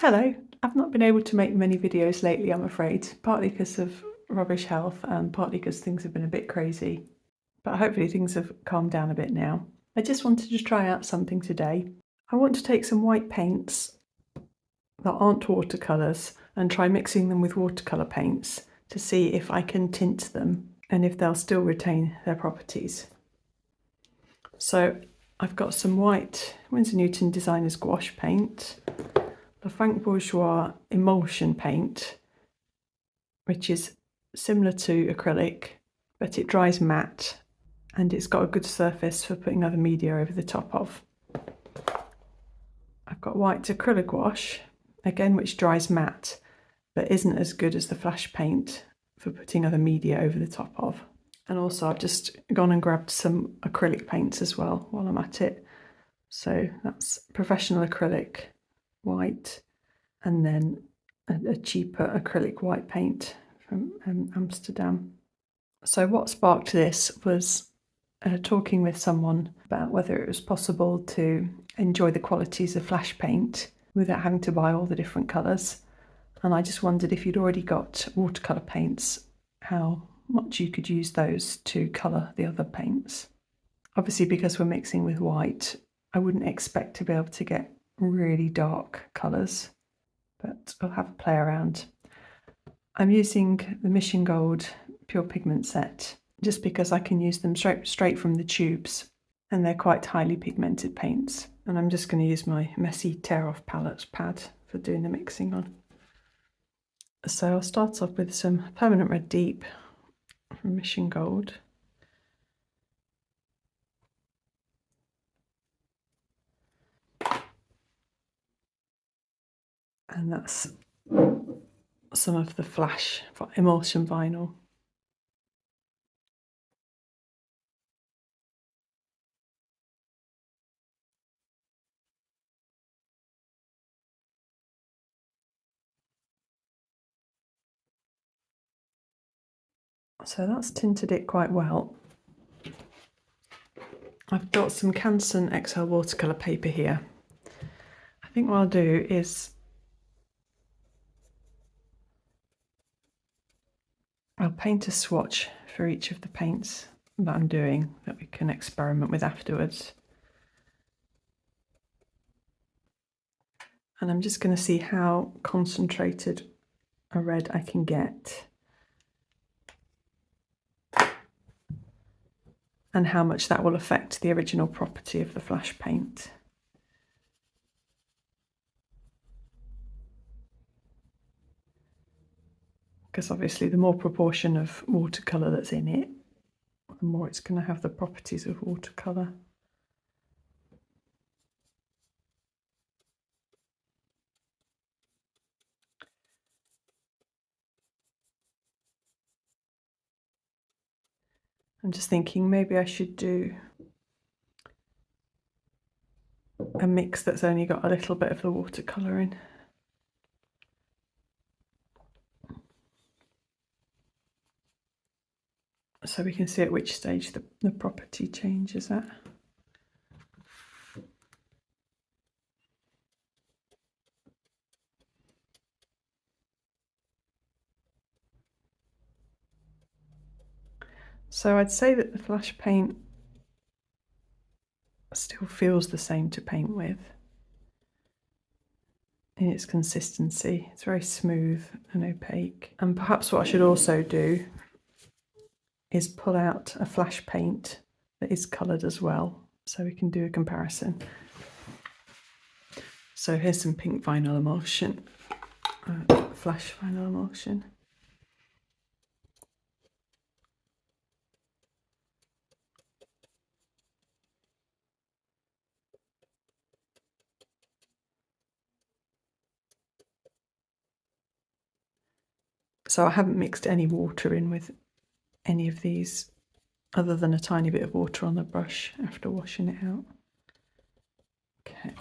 Hello. I've not been able to make many videos lately, I'm afraid, partly because of rubbish health and partly because things have been a bit crazy. But hopefully things have calmed down a bit now. I just wanted to try out something today. I want to take some white paints that aren't watercolours and try mixing them with watercolour paints to see if I can tint them and if they'll still retain their properties. So I've got some white Winsor Newton Designer's Gouache paint, the Frank Bourgeois emulsion paint, which is similar to acrylic, but it dries matte and it's got a good surface for putting other media over the top of. I've got white acrylic gouache, again, which dries matte, but isn't as good as the Flashe paint for putting other media over the top of. And also I've just gone and grabbed some acrylic paints as well while I'm at it. So that's professional acrylic white, and then a cheaper acrylic white paint from Amsterdam. So what sparked this was talking with someone about whether it was possible to enjoy the qualities of Flashe paint without having to buy all the different colours. And I just wondered if you'd already got watercolour paints, how much you could use those to colour the other paints. Obviously, because we're mixing with white, I wouldn't expect to be able to get really dark colours, but I'll have a play around. I'm using the Mission Gold Pure Pigment set just because I can use them straight from the tubes, and they're quite highly pigmented paints. And I'm just going to use my messy tear-off palette pad for doing the mixing on. So I'll start off with some Permanent Red Deep from Mission Gold. And that's some of the Flashe emulsion vinyl. So that's tinted it quite well. I've got some Canson XL watercolour paper here. I think what I'll do is I'll paint a swatch for each of the paints that I'm doing that we can experiment with afterwards. And I'm just going to see how concentrated a red I can get and how much that will affect the original property of the Flashe paint. Because obviously the more proportion of watercolour that's in it, the more it's going to have the properties of watercolour. I'm just thinking maybe I should do a mix that's only got a little bit of the watercolour in. So we can see at which stage the property changes at. So I'd say that the Flashe paint still feels the same to paint with in its consistency. It's very smooth and opaque. And perhaps what I should also do is pull out a Flashe paint that is coloured as well, so we can do a comparison. So here's some pink vinyl emulsion, Flashe vinyl emulsion. So I haven't mixed any water in with any of these other than a tiny bit of water on the brush after washing it out. Okay.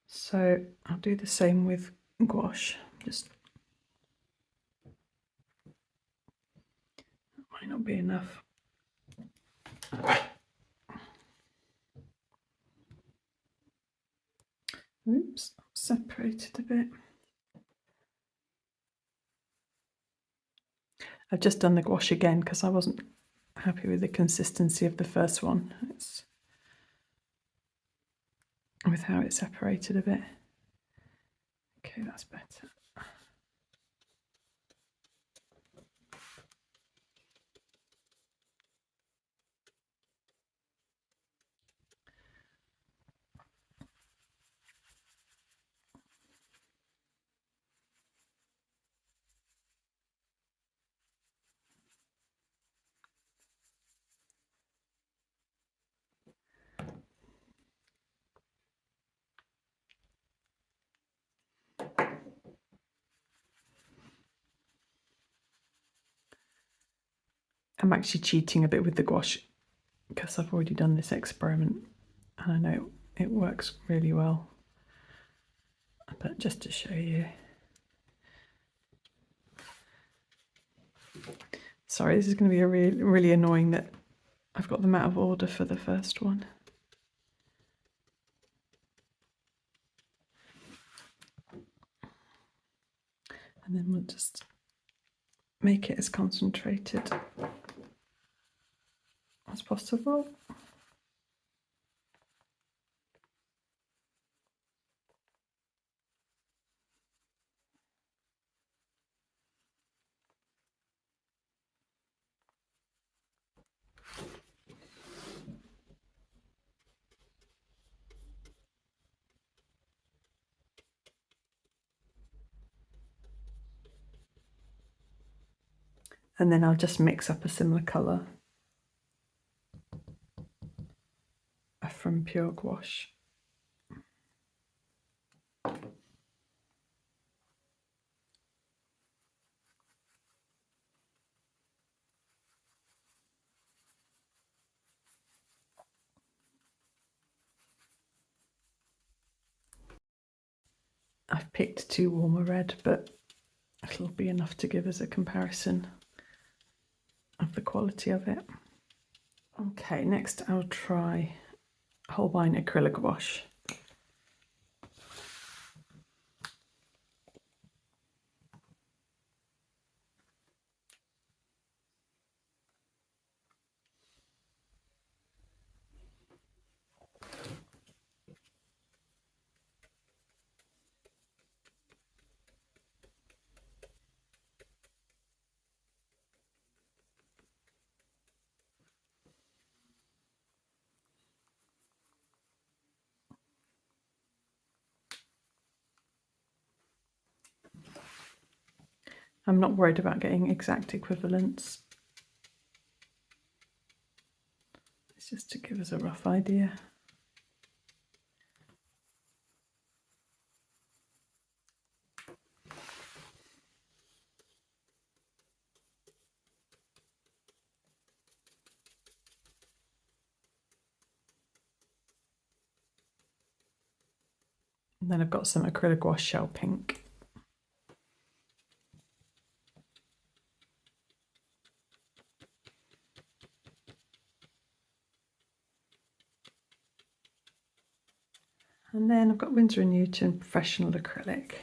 So I'll do the same with gouache. Just Might not be enough. Oops, separated a bit. I've just done the gouache again because I wasn't happy with the consistency of the first one. It's with how it separated a bit. Okay, that's better. I'm actually cheating a bit with the gouache because I've already done this experiment and I know it works really well. But just to show you. Sorry, this is going to be really annoying that I've got them out of order for the first one. And then we'll just make it as concentrated as possible. And then I'll just mix up a similar colour from pure gouache. I've picked too warm a red, but it'll be enough to give us a comparison of the quality of it. Okay, next I'll try Holbein acrylic gouache. I'm not worried about getting exact equivalents. It's just to give us a rough idea. And then I've got some acrylic gouache shell pink. And then I've got Winsor & Newton Professional Acrylic.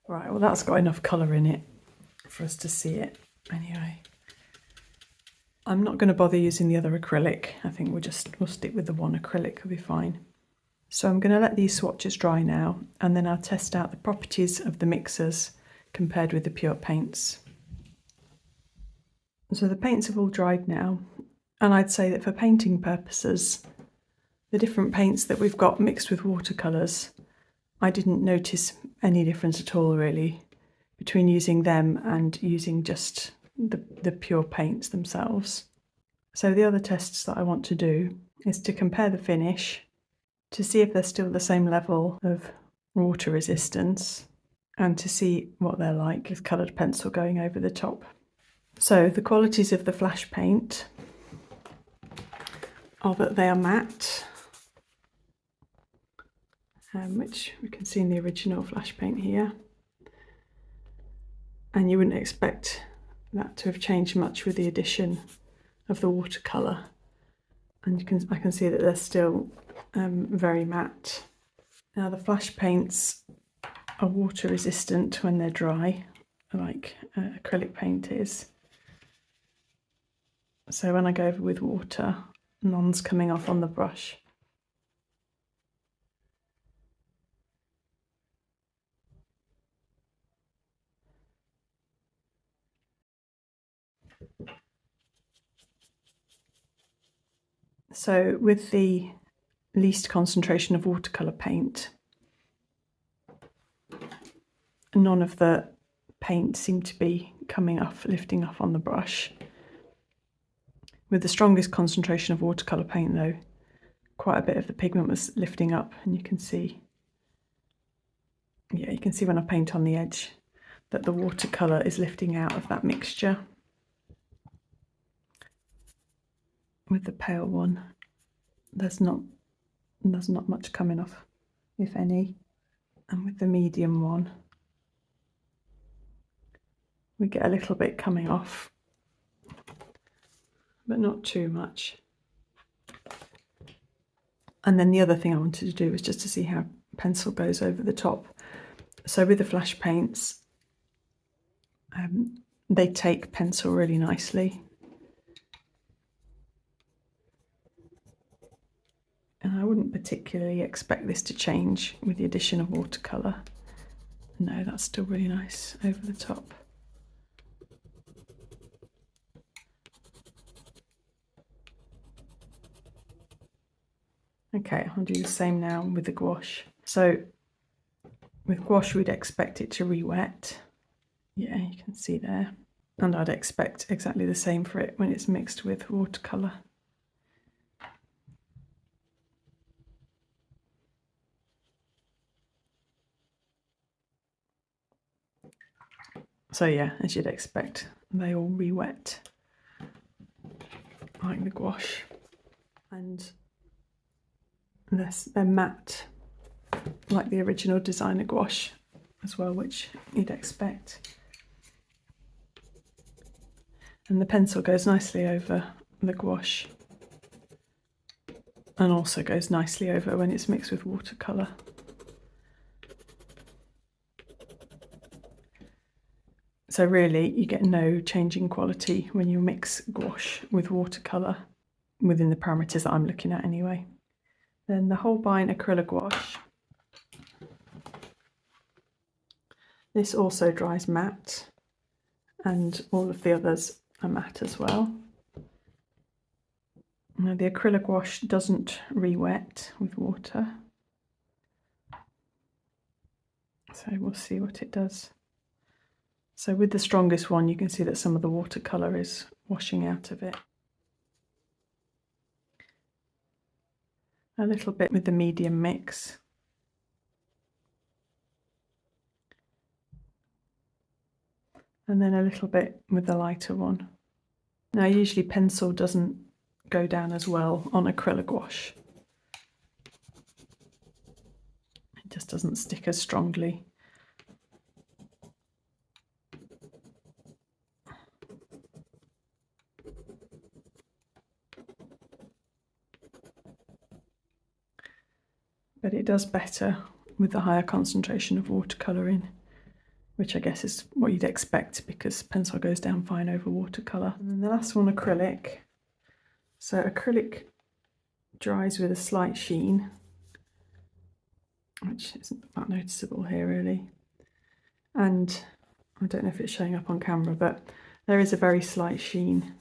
Right, well that's got enough colour in it for us to see it anyway. I'm not going to bother using the other acrylic. I think we'll stick with the one acrylic, it'll be fine. So I'm going to let these swatches dry now, and then I'll test out the properties of the mixers compared with the pure paints. So the paints have all dried now, and I'd say that for painting purposes, the different paints that we've got mixed with watercolours, I didn't notice any difference at all really between using them and using just the pure paints themselves. So the other tests that I want to do is to compare the finish to see if they're still the same level of water resistance and to see what they're like with coloured pencil going over the top. So the qualities of the Flashe paint are that they are matte, which we can see in the original Flashe paint here, and you wouldn't expect that to have changed much with the addition of the watercolour, and I can see that they're still very matte. Now the Flashe paints are water resistant when they're dry, like acrylic paint is. So when I go over with water, none's coming off on the brush. So with the least concentration of watercolour paint, none of the paint seemed to be coming off, lifting off on the brush. With the strongest concentration of watercolour paint though, quite a bit of the pigment was lifting up, and you can see when I paint on the edge that the watercolour is lifting out of that mixture. With the pale one, there's not much coming off, if any. And with the medium one, we get a little bit coming off, but not too much. And then the other thing I wanted to do was just to see how pencil goes over the top. So with the Flashe paints, they take pencil really nicely. And I wouldn't particularly expect this to change with the addition of watercolour. No, that's still really nice over the top. Okay, I'll do the same now with the gouache. So with gouache, we'd expect it to re-wet. Yeah, you can see there. And I'd expect exactly the same for it when it's mixed with watercolour. So yeah, as you'd expect, they all re-wet like the gouache. And they're matte like the original designer gouache as well, which you'd expect. And the pencil goes nicely over the gouache and also goes nicely over when it's mixed with watercolour. So really you get no change in quality when you mix gouache with watercolour within the parameters that I'm looking at anyway. Then the Holbein Acryla gouache. This also dries matte, and all of the others are matte as well. Now the Acryla gouache doesn't re-wet with water, so we'll see what it does. So with the strongest one, you can see that some of the watercolour is washing out of it. A little bit with the medium mix. And then a little bit with the lighter one. Now usually pencil doesn't go down as well on Acryla gouache. It just doesn't stick as strongly. But it does better with the higher concentration of watercolour in. which I guess is what you'd expect because pencil goes down fine over watercolour. And then the last one, acrylic. So acrylic dries with a slight sheen, which isn't that noticeable here really. And I don't know if it's showing up on camera, but there is a very slight sheen,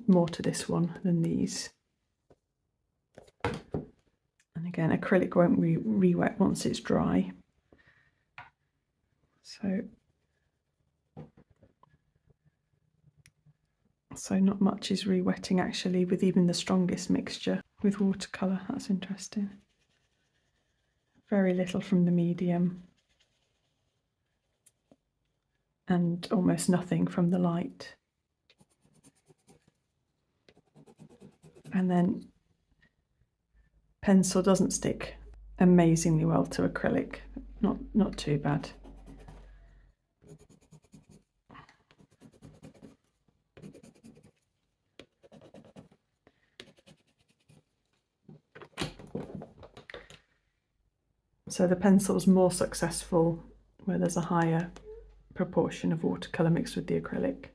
more to this one than these. And again, acrylic won't re-wet once it's dry. So not much is re-wetting actually with even the strongest mixture with watercolour. That's interesting. Very little from the medium and almost nothing from the light. And then pencil doesn't stick amazingly well to acrylic, not too bad. So the pencil's more successful where there's a higher proportion of watercolour mixed with the acrylic.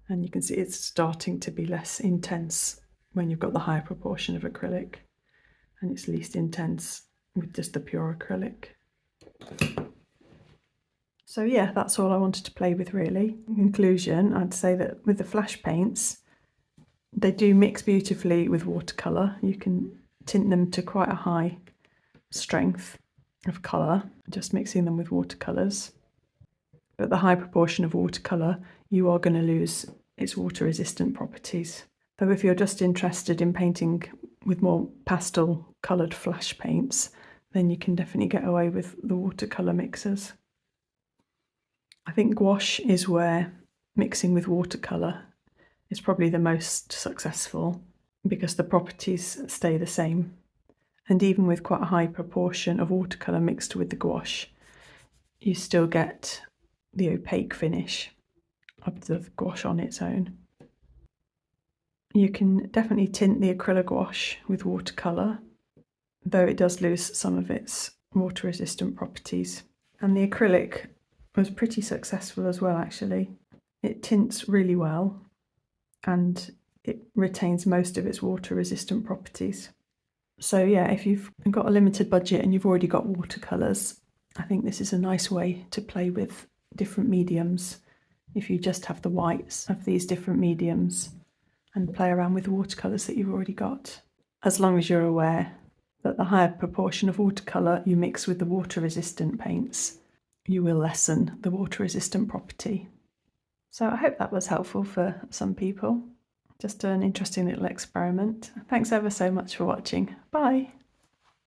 And you can see it's starting to be less intense when you've got the higher proportion of acrylic, and it's least intense with just the pure acrylic. So yeah, that's all I wanted to play with really. In conclusion, I'd say that with the Flashe paints, they do mix beautifully with watercolour. You can tint them to quite a high strength of colour, just mixing them with watercolours. But the high proportion of watercolour, you are going to lose its water resistant properties. Though if you're just interested in painting with more pastel coloured Flashe paints, then you can definitely get away with the watercolour mixers. I think gouache is where mixing with watercolour is probably the most successful because the properties stay the same. And even with quite a high proportion of watercolour mixed with the gouache, you still get the opaque finish of the gouache on its own. You can definitely tint the Acryla gouache with watercolour, though it does lose some of its water resistant properties. And the acrylic was pretty successful as well actually. It tints really well and it retains most of its water resistant properties. So yeah, if you've got a limited budget and you've already got watercolours, I think this is a nice way to play with different mediums if you just have the whites of these different mediums and play around with the watercolours that you've already got. As long as you're aware that the higher proportion of watercolour you mix with the water resistant paints, you will lessen the water resistant property. So I hope that was helpful for some people. Just an interesting little experiment. Thanks ever so much for watching. Bye.